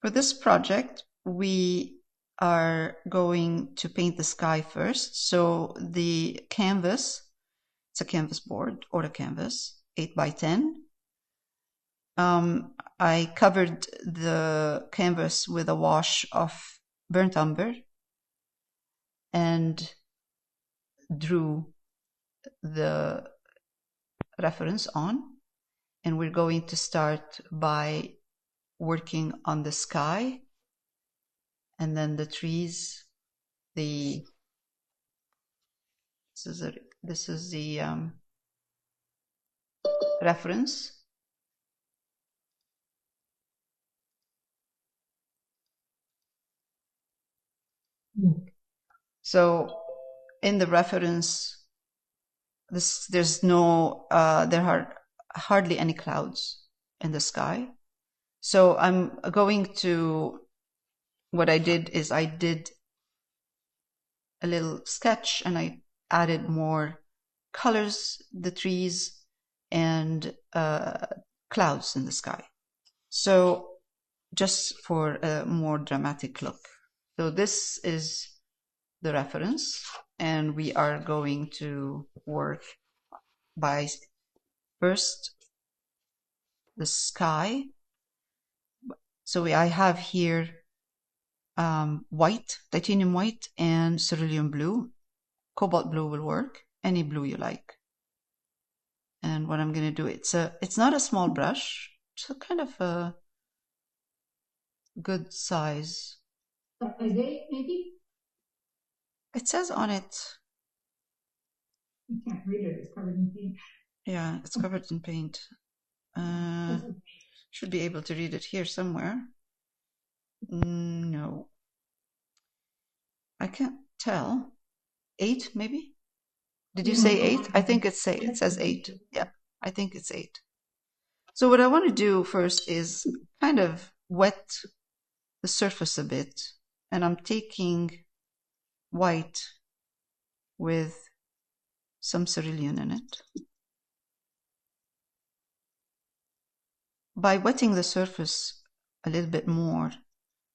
For this project, we are going to paint the sky first. So the canvas, it's a canvas board or a canvas, 8 by 10. I covered the canvas with a wash of burnt umber and drew the reference on. And we're going to start by working on the sky and then the trees. This is the reference. So in the reference, there are hardly any clouds in the sky. So I'm going to, what I did is I did a little sketch and I added more colors, the trees, and clouds in the sky. So just for a more dramatic look. So this is the reference, and we are going to work by first the sky. So I have here white, titanium white, and cerulean blue. Cobalt blue will work, any blue you like. And what I'm going to do, it's not a small brush, it's a kind of a good size. A 8 maybe? It says on it. You can't read it, it's covered in paint. Yeah, it's covered in paint. Should be able to read it here somewhere. No. I can't tell. 8 maybe? Did you say 8? I think it says 8. Yeah, I think it's 8. So what I want to do first is kind of wet the surface a bit. And I'm taking white with some cerulean in it. By wetting the surface a little bit more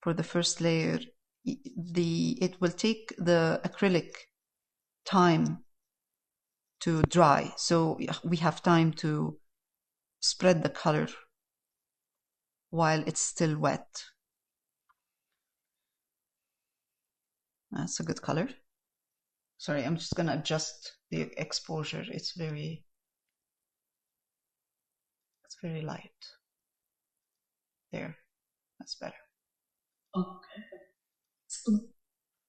for the first layer, it will take the acrylic time to dry. So we have time to spread the color while it's still wet. That's a good color. Sorry, I'm just going to adjust the exposure. It's very light. There, that's better. Okay.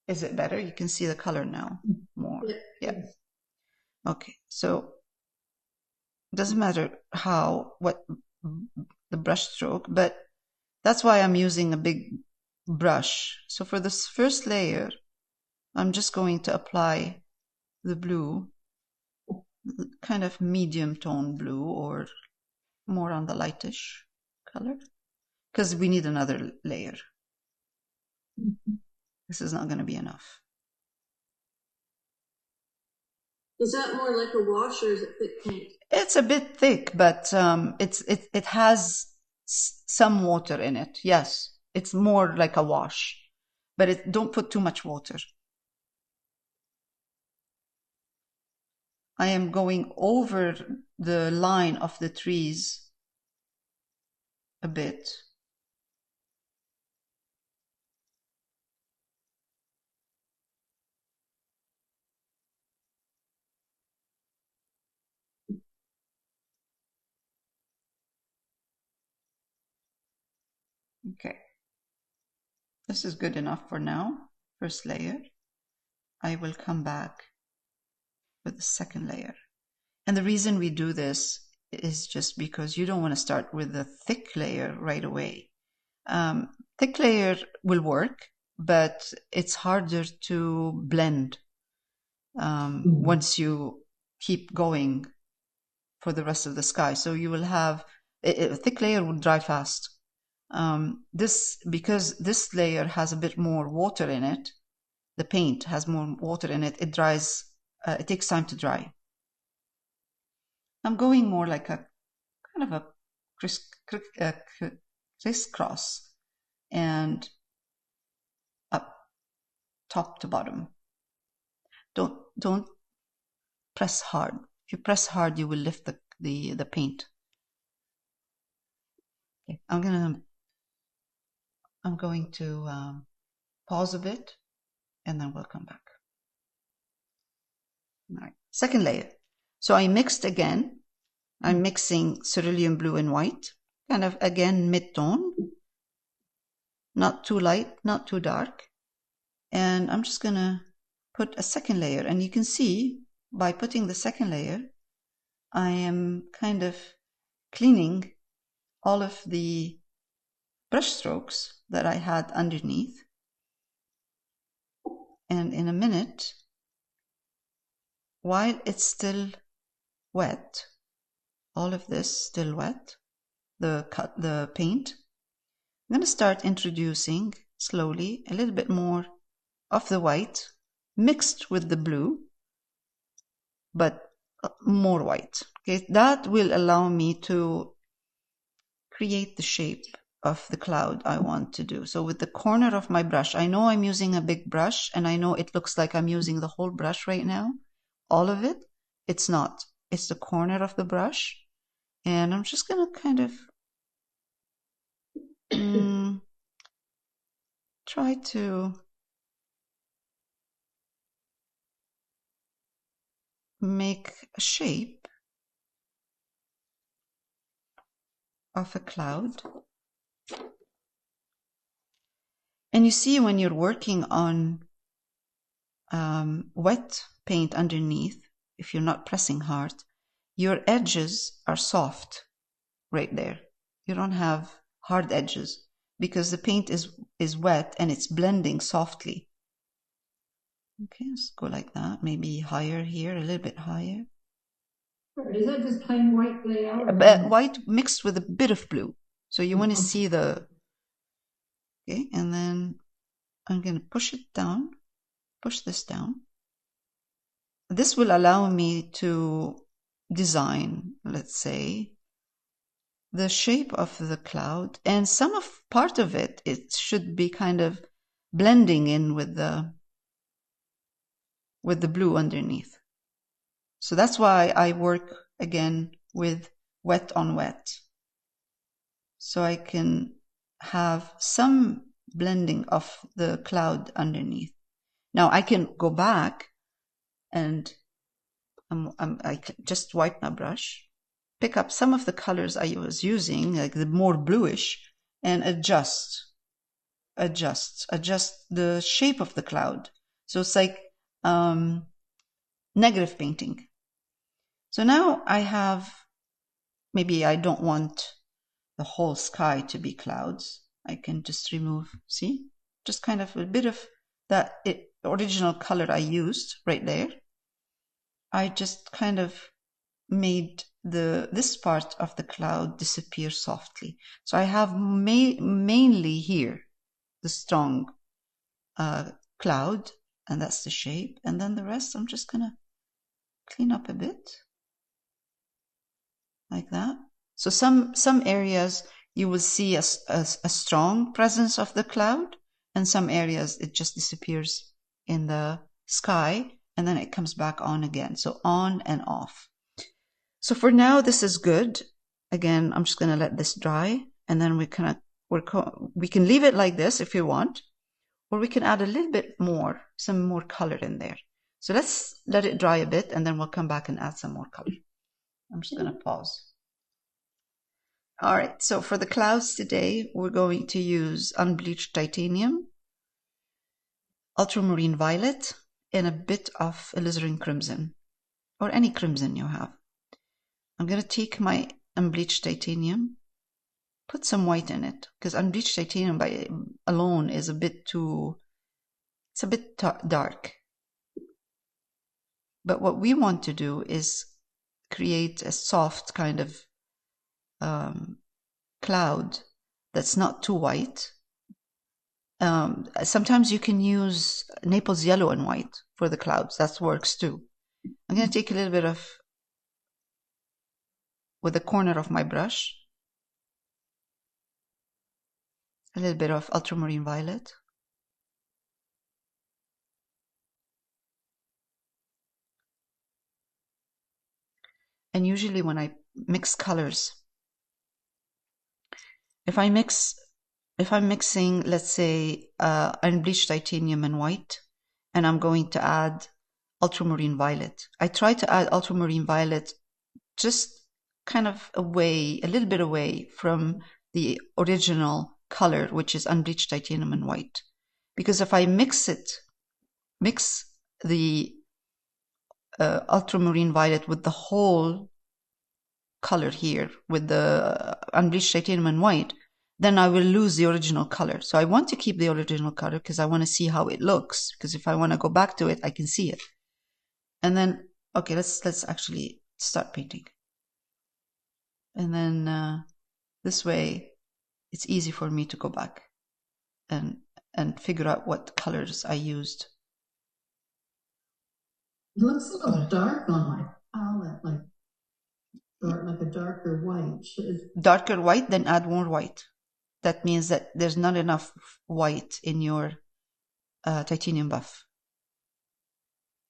Is it better? You can see the color now more. Yeah. Okay, so it doesn't matter what the brush stroke, but that's why I'm using a big brush. So for this first layer, I'm just going to apply the blue, kind of medium tone blue or more on the lightish color, because we need another layer. This is not going to be enough. Is that more like a wash or is it thick paint? It's a bit thick, but it has some water in it. Yes, it's more like a wash, but don't put too much water. I am going over the line of the trees a bit. Okay, this is good enough for now. First layer. I will come back with the second layer. And the reason we do this is just because you don't want to start with a thick layer right away. Thick layer will work, but it's harder to blend once you keep going for the rest of the sky. So you will have a thick layer will dry fast. Because this layer has a bit more water in it, the paint has more water in it, it dries, it takes time to dry. I'm going more like a kind of a crisscross, and up, top to bottom. Don't press hard. If you press hard, you will lift the paint. Okay, I'm going to pause a bit, and then we'll come back. All right, second layer. So I mixed again. I'm mixing cerulean blue and white, kind of again mid-tone, not too light, not too dark. And I'm just gonna put a second layer, and you can see by putting the second layer, I am kind of cleaning all of the brush strokes that I had underneath. And in a minute, while it's still wet, all of this still wet, the paint, I'm going to start introducing slowly a little bit more of the white mixed with the blue, but more white. Okay, that will allow me to create the shape of the cloud I want to do. So with the corner of my brush, I know I'm using a big brush, and I know it looks like I'm using the whole brush right now. All of it, it's not. It's the corner of the brush. And I'm just going to kind of try to make a shape of a cloud. And you see, when you're working on wet paint underneath, if you're not pressing hard, your edges are soft right there. You don't have hard edges because the paint is wet and it's blending softly. Okay, let's go like that. Maybe higher here, a little bit higher. Is that just plain white layout? But white mixed with a bit of blue. So you want to see the... Okay, and then I'm going to push it down, push this down. This will allow me to design, let's say, the shape of the cloud, and part of it should be kind of blending in with the blue underneath. So that's why I work again with wet on wet, so I can have some blending of the cloud underneath. Now I can go back and I just wipe my brush, pick up some of the colors I was using, like the more bluish, and adjust the shape of the cloud. So it's like negative painting. So now I have, maybe I don't want the whole sky to be clouds. I can just remove, see, just kind of a bit of that original color I used right there. I just kind of made this part of the cloud disappear softly. So I have mainly here the strong cloud, and that's the shape. And then the rest I'm just gonna clean up a bit like that. So some areas you will see a strong presence of the cloud, and some areas it just disappears in the sky, and then it comes back on again. So on and off. So for now, this is good. Again, I'm just going to let this dry, and then we can leave it like this if you want, or we can add a little bit more, some more color in there. So let's let it dry a bit, and then we'll come back and add some more color. I'm just going to pause. All right, so for the clouds today, we're going to use unbleached titanium, ultramarine violet, and a bit of alizarin crimson, or any crimson you have. I'm going to take my unbleached titanium, put some white in it, because unbleached titanium alone is a bit dark. But what we want to do is create a soft kind of cloud that's not too white. Sometimes you can use Naples yellow and white for the clouds. That works too. I'm going to take a little bit of, with the corner of my brush, a little bit of ultramarine violet. And usually when I mix colors, if I'm mixing, let's say, unbleached titanium and white, and I'm going to add ultramarine violet, I try to add ultramarine violet just kind of away, a little bit away from the original color, which is unbleached titanium and white. Because if I mix the ultramarine violet with the whole color here, with the unbleached titanium and white, then I will lose the original color. So I want to keep the original color because I want to see how it looks. Because if I want to go back to it, I can see it. And then, okay, let's actually start painting. And then this way, it's easy for me to go back and figure out what colors I used. It looks a little dark on my palette, like a darker white. Darker white, then add more white. That means that there's not enough white in your titanium buff.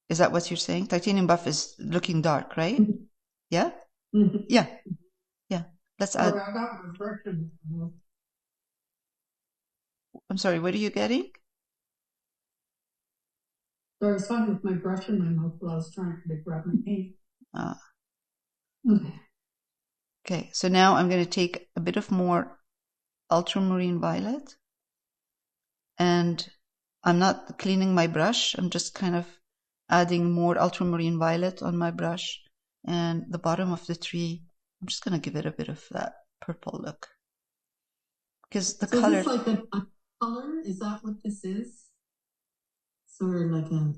Is that what you're saying? Titanium buff is looking dark, right? Mm-hmm. Yeah? Mm-hmm. Yeah. Yeah. Let's add. I got reflection. I'm sorry, what are you getting? So I was talking with my brush in my mouth while I was trying to grab my paint. Okay. Okay, so now I'm going to take a bit of more ultramarine violet, and I'm not cleaning my brush. I'm just kind of adding more ultramarine violet on my brush, and the bottom of the tree, I'm just going to give it a bit of that purple look. Because the color... Is this like a color? Is that what this is? Sort of like a...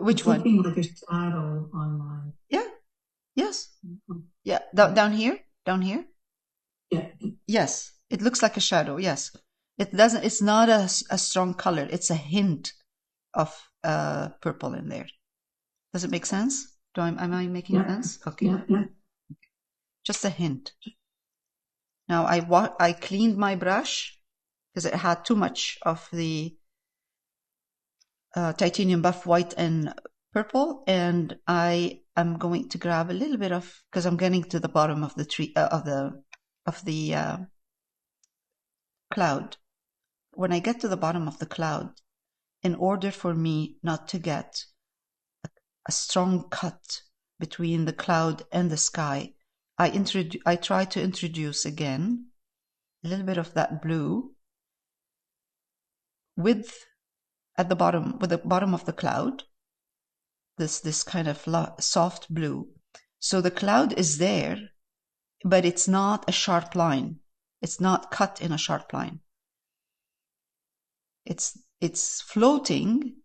Which one? Looking like a shadow on my... Yeah. Yes. Mm-hmm. Yeah. Down here? Down here? Yeah. Yes. It looks like a shadow. Yes. It doesn't... It's not a strong color. It's a hint of purple in there. Does it make sense? Am I making sense? Okay. Yeah. Just a hint. Now I cleaned my brush because it had too much of the titanium buff white and purple, and I am going to grab a little bit of, because I'm getting to the bottom of the tree of the cloud. When I get to the bottom of the cloud, in order for me not to get a strong cut between the cloud and the sky, I try to introduce again a little bit of that blue with the bottom of the cloud, this kind of soft blue. So the cloud is there, but it's not a sharp line. It's not cut in a sharp line. It's floating,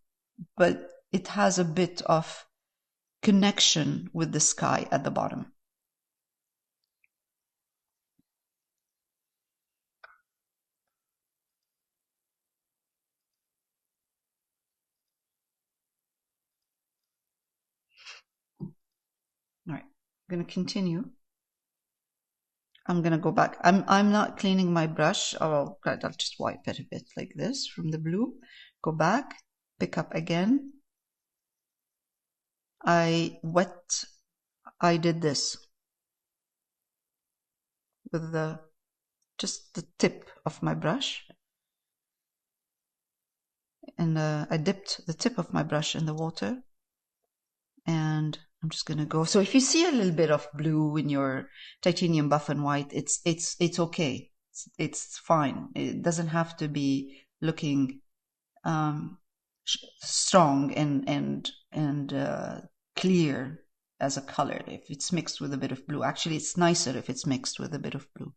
but it has a bit of connection with the sky at the bottom. All right, I'm going to continue. I'm going to go back. I'm not cleaning my brush. Oh, God, I'll just wipe it a bit like this from the blue. Go back, pick up again. I did this with just the tip of my brush. And I dipped the tip of my brush in the water. And I'm just going to go. So if you see a little bit of blue in your titanium buff and white, it's okay. It's fine. It doesn't have to be looking strong and clear as a color if it's mixed with a bit of blue. Actually, it's nicer if it's mixed with a bit of blue.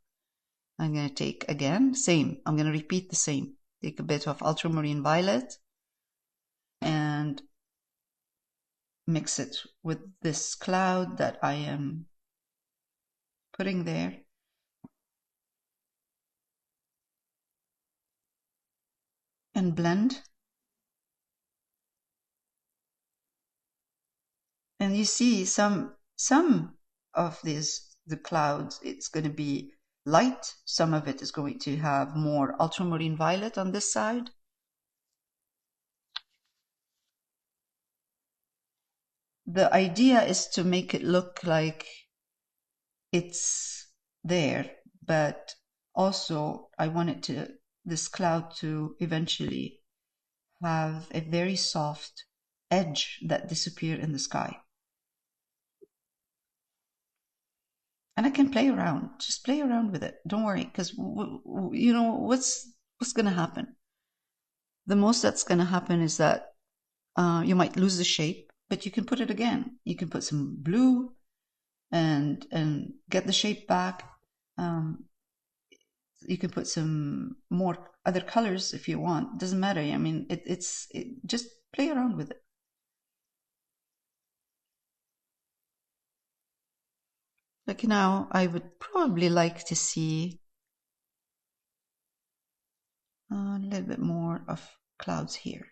I'm going to take again, same. I'm going to repeat the same. Take a bit of ultramarine violet and mix it with this cloud that I am putting there. And blend. And you see some of the clouds, it's going to be light. Some of it is going to have more ultramarine violet on this side. The idea is to make it look like it's there, but also I want this cloud to eventually have a very soft edge that disappears in the sky. And I can play around, just play around with it. Don't worry, because you know what's going to happen. The most that's going to happen is that you might lose the shape, but you can put it again. You can put some blue and get the shape back. You can put some more other colors if you want. It doesn't matter. I mean, just play around with it. Like now, I would probably like to see a little bit more of clouds here.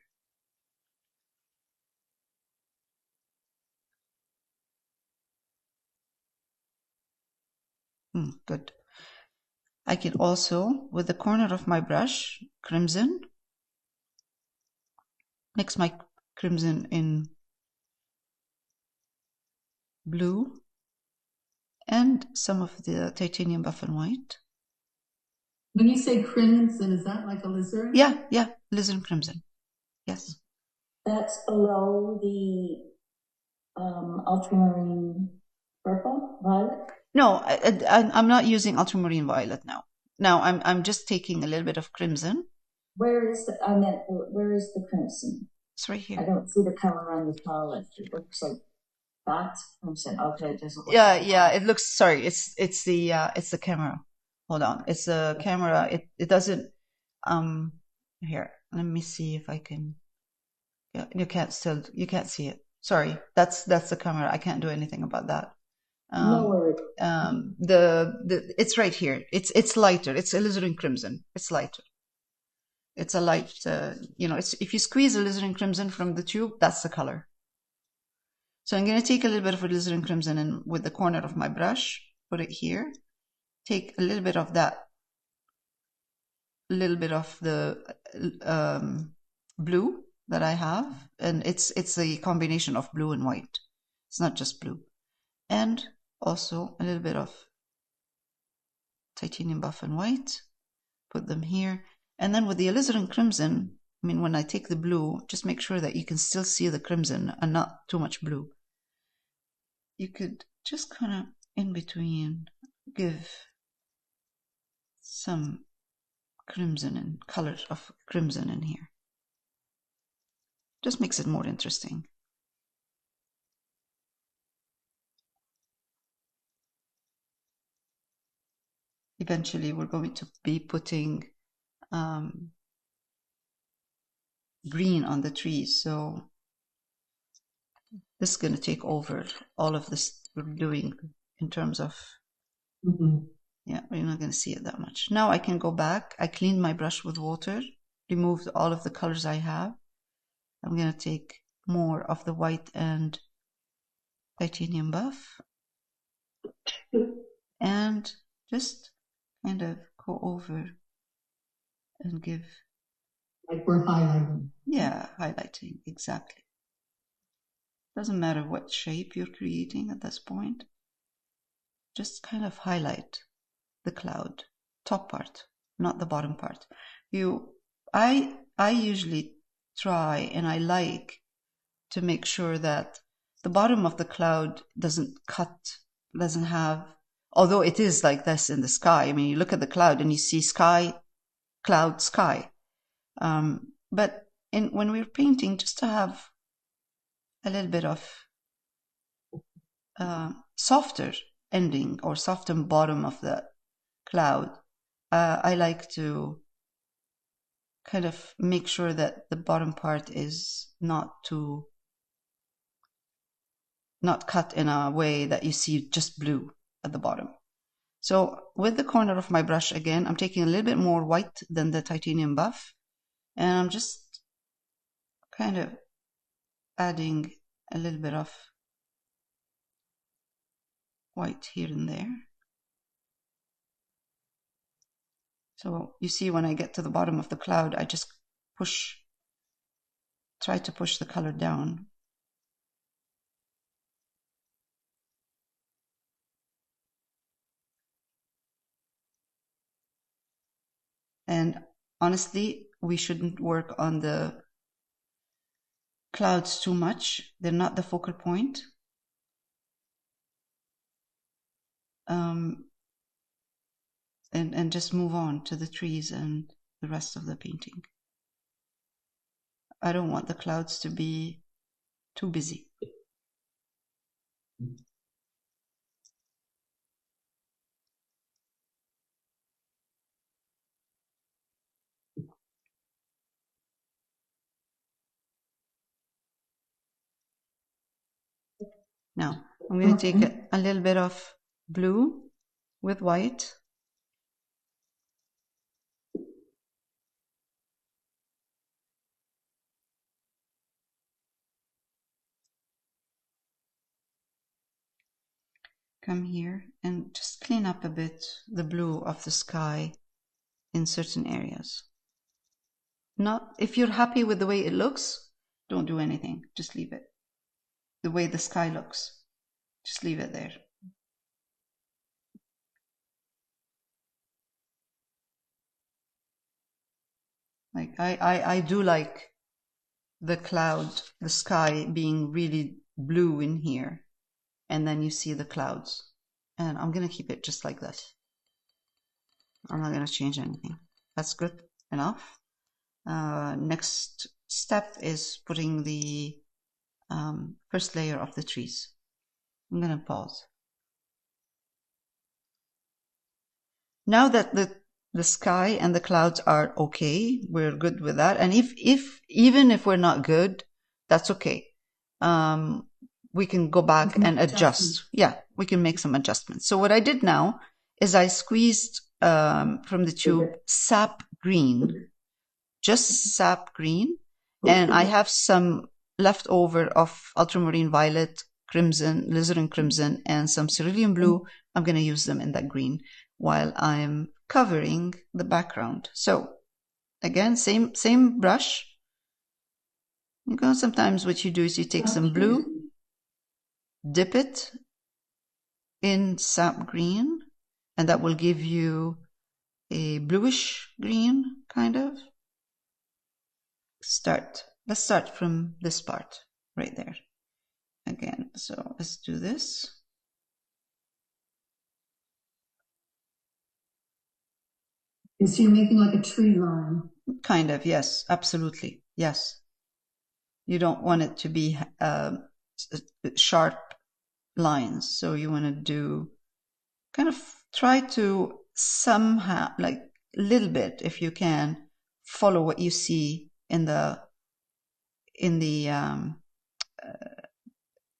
Good. I can also, with the corner of my brush, crimson, mix my crimson in blue and some of the titanium buff and white. When you say crimson, is that like alizarin? Yeah, alizarin crimson. Yes. That's below the ultramarine purple, violet? No, I'm not using ultramarine violet now. Now I'm just taking a little bit of crimson. Where is the crimson? It's right here. I don't see the color on the palette. It looks like that's crimson. Okay, it doesn't look yeah, it looks, sorry, it's the camera. Hold on. It's the camera. It doesn't here. Let me see if I can. Yeah, you can't see it. Sorry. That's the camera. I can't do anything about that. No worries. It's right here. It's lighter. It's alizarin crimson. It's lighter. It's a light, it's, if you squeeze alizarin crimson from the tube, that's the color. So I'm going to take a little bit of alizarin crimson and with the corner of my brush, put it here. Take a little bit of that, a little bit of the blue that I have, and it's a combination of blue and white. It's not just blue. And also a little bit of titanium buff and white. Put them here. And then with the alizarin crimson, I mean, when I take the blue, just make sure that you can still see the crimson and not too much blue. You could just kind of in between give some crimson and colors of crimson in here. Just makes it more interesting. Eventually, we're going to be putting green on the trees, so this is going to take over all of this we're doing in terms of yeah, we're not going to see it that much. Now I can go back. I cleaned my brush with water, removed all of the colors I have. I'm going to take more of the white and titanium buff and just kind of go over and give, like we're highlighting. Yeah, highlighting, exactly. Doesn't matter what shape you're creating at this point. Just kind of highlight the cloud, top part, not the bottom part. I usually try, and I like to make sure that the bottom of the cloud doesn't have, although it is like this in the sky. I mean, you look at the cloud and you see sky, cloud, sky. But when we're painting, just to have a little bit of softer ending or softer bottom of the cloud, I like to kind of make sure that the bottom part is not cut in a way that you see just blue at the bottom. So with the corner of my brush again, I'm taking a little bit more white than the titanium buff, and I'm just kind of adding a little bit of white here and there. So you see when I get to the bottom of the cloud, I just try to push the color down. And honestly, we shouldn't work on the clouds too much. They're not the focal point. And just move on to the trees and the rest of the painting. I don't want the clouds to be too busy. Now, I'm going to take a little bit of blue with white. Come here and just clean up a bit the blue of the sky in certain areas. Not, if you're happy with the way it looks, don't do anything. Just leave it. The way the sky looks, just leave it there. Like I do like the cloud, the sky being really blue in here, and then you see the clouds. And I'm gonna keep it just like this. I'm not gonna change anything. That's good enough. Next step is putting the first layer of the trees. I'm gonna pause. Now that the sky and the clouds are okay, we're good with that. And even if we're not good, that's okay. We can go back and adjust. Yeah, we can make some adjustments. So what I did now is I squeezed from the tube sap green, just sap green, and I have some leftover of ultramarine violet, crimson, alizarin crimson, and some cerulean blue. I'm going to use them in that green while I'm covering the background. So again, same brush. You know, sometimes what you do is you take some blue, dip it in sap green, and that will give you a bluish green kind of. Let's start from this part right there. Again, so let's do this. So you're making like a tree line? Kind of, yes, absolutely, yes. You don't want it to be sharp lines, so you want to do kind of try to somehow, like a little bit, if you can, follow what you see in the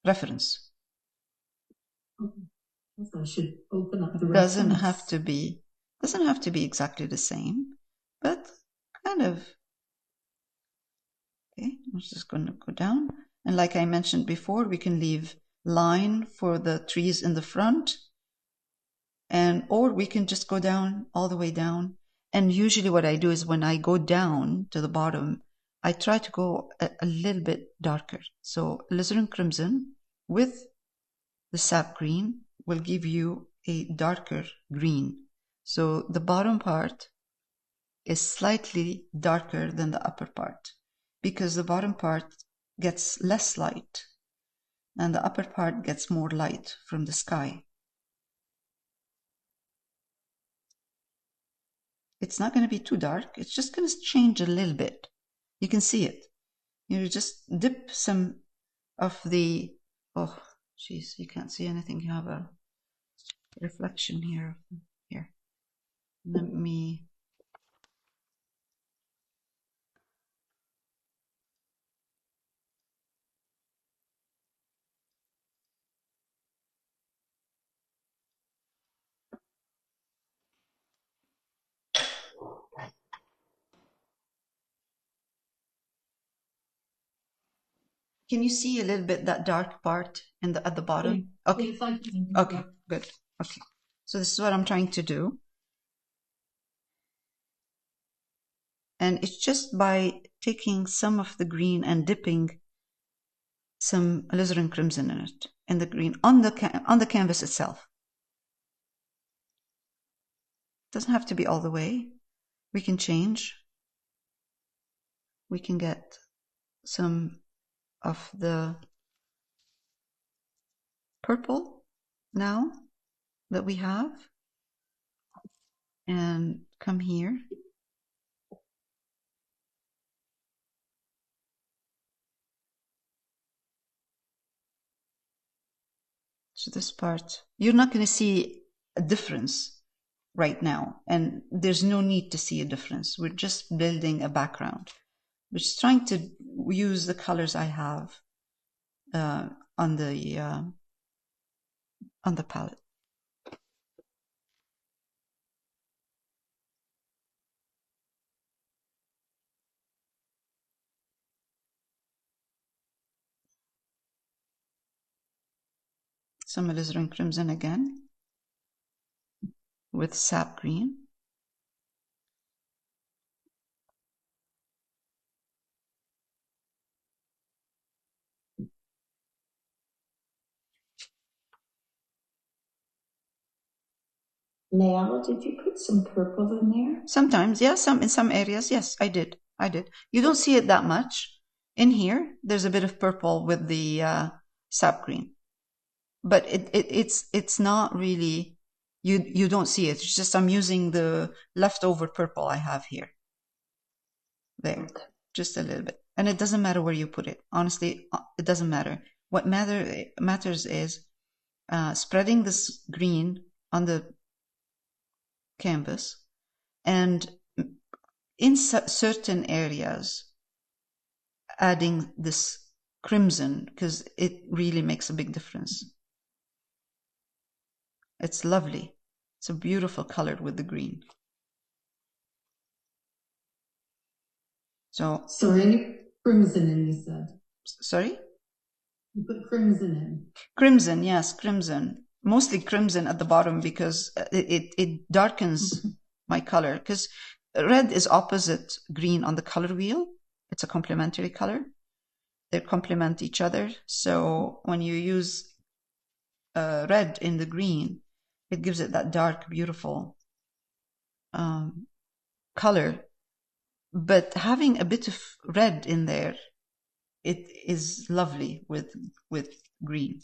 reference. I should open up the Doesn't have to be exactly the same, but kind of. Okay, I'm just going to go down, and like I mentioned before, we can leave line for the trees in the front, or we can just go down all the way down. And usually what I do is when I go down to the bottom, I try to go a little bit darker. So alizarin crimson with the sap green will give you a darker green. So the bottom part is slightly darker than the upper part because the bottom part gets less light and the upper part gets more light from the sky. It's not going to be too dark. It's just going to change a little bit. You can see it. You just dip some of the, oh, geez, you can't see anything. You have a reflection here. Here. Let me. Can you see a little bit that dark part at the bottom? Okay. Okay, good. Okay. So this is what I'm trying to do. And it's just by taking some of the green and dipping some alizarin crimson in it, in the green, on the canvas itself. Doesn't have to be all the way. We can change. We can get some of the purple now that we have, and come here. So this part, you're not going to see a difference right now, and there's no need to see a difference. We're just building a background. We're just trying to use the colors I have on the palette. Some alizarin crimson again with sap green. Leila, did you put some purple in there? Sometimes, yeah, in some areas, yes, I did. You don't see it that much. In here, there's a bit of purple with the sap green, but it's not really. You don't see it. It's just I'm using the leftover purple I have here. There, just a little bit, and it doesn't matter where you put it. Honestly, it doesn't matter. What matters is spreading this green on the canvas, and in certain areas adding this crimson, because it really makes a big difference. It's lovely. It's a beautiful color with the green. So any crimson in, you said? Sorry? You put crimson in. Crimson, yes, crimson. Mostly crimson at the bottom because it darkens my color. Because red is opposite green on the color wheel. It's a complementary color. They complement each other. So when you use red in the green, it gives it that dark, beautiful color. But having a bit of red in there, it is lovely with green.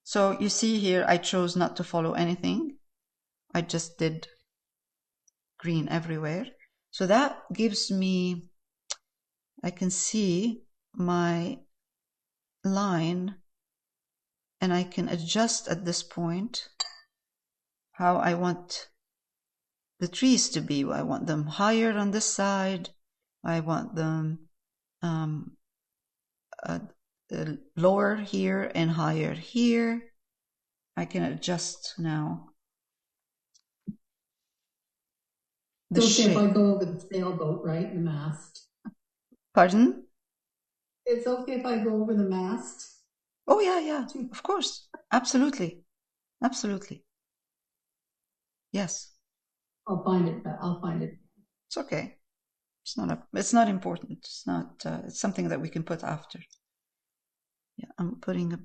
So you see here, I chose not to follow anything. I just did green everywhere. So that gives me, I can see my line, and I can adjust at this point how I want the trees to be. I want them higher on this side. I want them lower here and higher here. I can adjust now. The shape. If I go over the sailboat, right, the mast. Pardon? It's okay if I go over the mast. Oh yeah, of course, absolutely. Yes. I'll find it. It's okay. It's not important. It's not. It's something that we can put after. Yeah, I'm putting a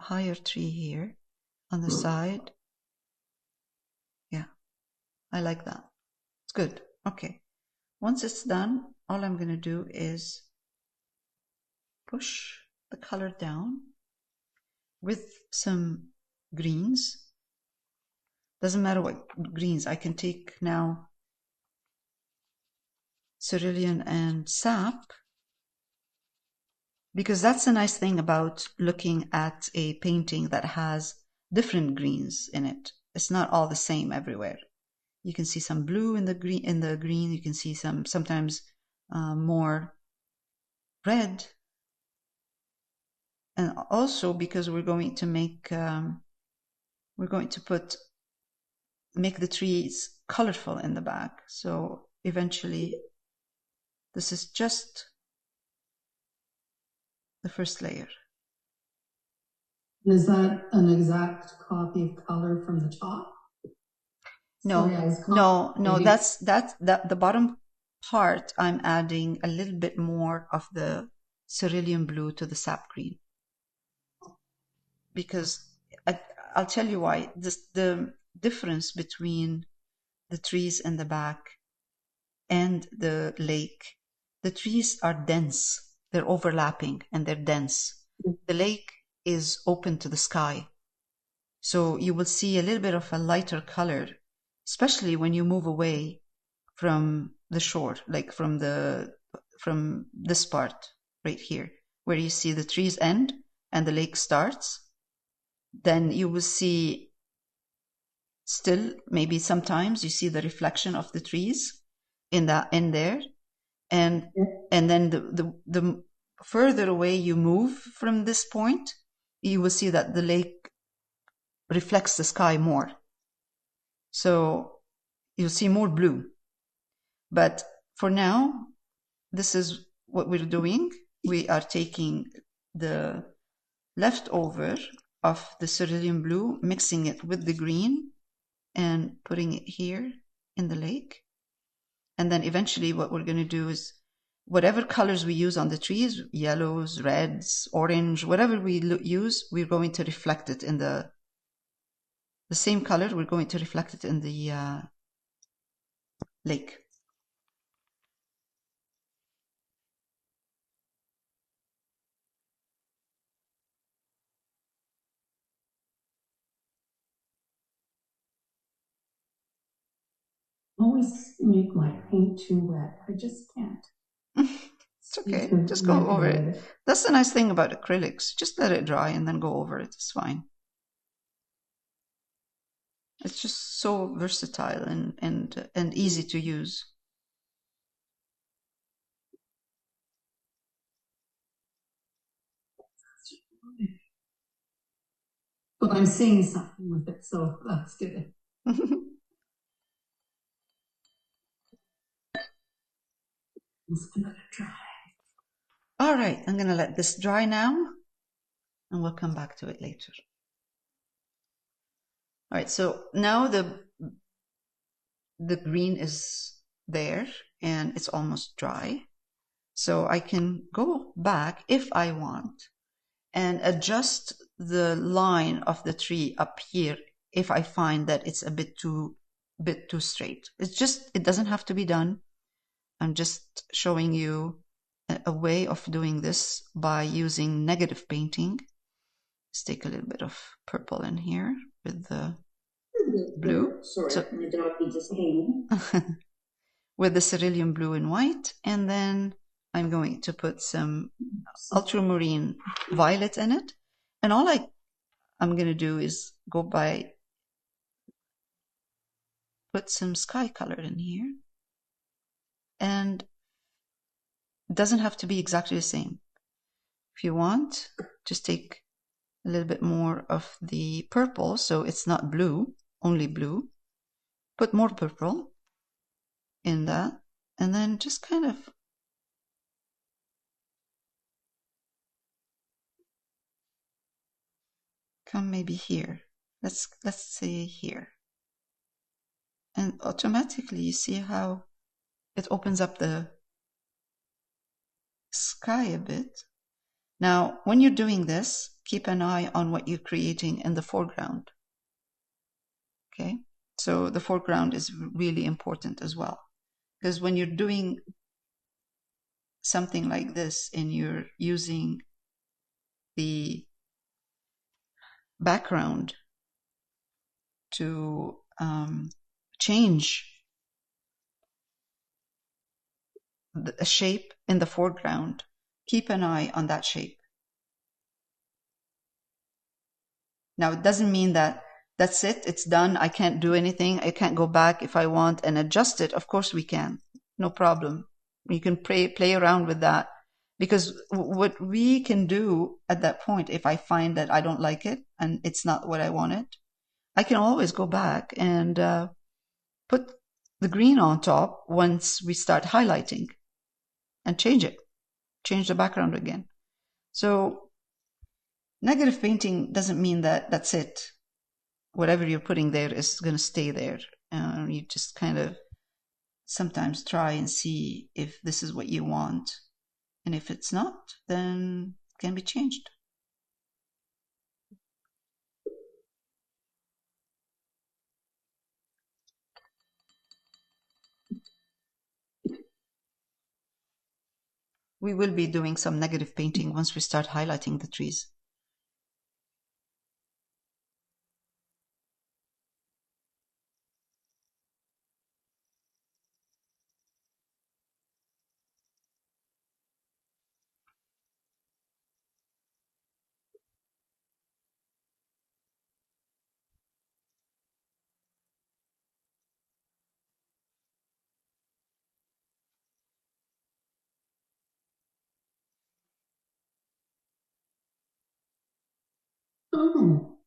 higher tree here on the side. Yeah, I like that. It's good. Okay. Once it's done, all I'm going to do is push the color down with some greens. Doesn't matter what greens. I can take now Cerulean and sap, because that's a nice thing about looking at a painting that has different greens in it. It's not all the same everywhere. You can see some blue in the green. You can see sometimes more red. And also because we're going to make the trees colorful in the back. So eventually, this is just the first layer. Is that an exact copy of color from the top? No, no, maybe. that's the bottom part. I'm adding a little bit more of the cerulean blue to the sap green, because I'll tell you why. The difference between the trees in the back and the lake, the trees are dense. They're overlapping and they're dense. The lake is open to the sky. So you will see a little bit of a lighter color, especially when you move away from the shore, like from this part right here, where you see the trees end and the lake starts. Then you will see still, maybe sometimes you see the reflection of the trees in there. And then the further away you move from this point, you will see that the lake reflects the sky more. So you'll see more blue. But for now, this is what we're doing. We are taking the leftover of the cerulean blue, mixing it with the green and putting it here in the lake. And then eventually what we're going to do is whatever colors we use on the trees, yellows, reds, orange, whatever we use, we're going to reflect it in the same color. We're going to reflect it in the lake. Always make my paint too wet. I just can't. It's okay. Just go over it. That's the nice thing about acrylics. Just let it dry and then go over it. It's fine. It's just so versatile and easy to use. But I'm seeing something with it, so that's good. Let's let it dry. All right, I'm going to let this dry now, and we'll come back to it later. All right, so now the green is there, and it's almost dry. So I can go back if I want and adjust the line of the tree up here if I find that it's a bit too straight. It doesn't have to be done. I'm just showing you a way of doing this by using negative painting. Let's take a little bit of purple in here with the blue. Sorry, my dog be just hating. With the cerulean blue and white, and then I'm going to put some ultramarine violet in it. And all I'm going to do is go by, put some sky color in here. And it doesn't have to be exactly the same. If you want, just take a little bit more of the purple, so it's not blue, only blue. Put more purple in that, and then just kind of come maybe here. Let's say here. And automatically you see how it opens up the sky a bit. Now, when you're doing this, keep an eye on what you're creating in the foreground. Okay? So the foreground is really important as well. Because when you're doing something like this and you're using the background to change the shape in the foreground, keep an eye on that shape. Now, it doesn't mean that that's it, it's done, I can't do anything, I can't go back if I want and adjust it. Of course we can, no problem. You can play around with that, because what we can do at that point, if I find that I don't like it and it's not what I wanted, I can always go back and put the green on top once we start highlighting and change it, change the background again. So Negative painting doesn't mean that that's it. Whatever you're putting there is going to stay there. You just kind of sometimes try and see if this is what you want. And if it's not, then it can be changed. We will be doing some negative painting once we start highlighting the trees. Oh.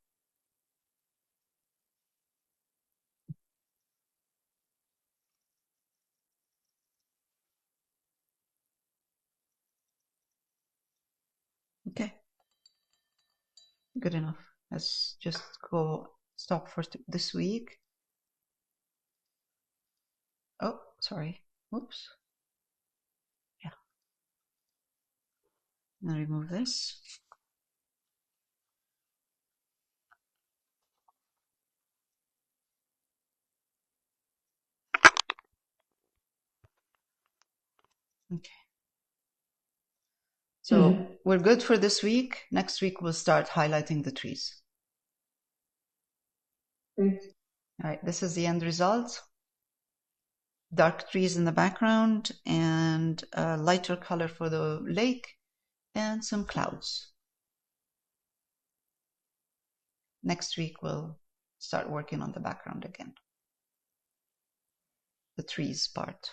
Okay. Good enough. Let's just go stop for this week. Oh, sorry. Whoops. Yeah. Now remove this. Okay. So we're good for this week. Next week, we'll start highlighting the trees. All right, this is the end result. Dark trees in the background and a lighter color for the lake and some clouds. Next week, we'll start working on the background again. The trees part.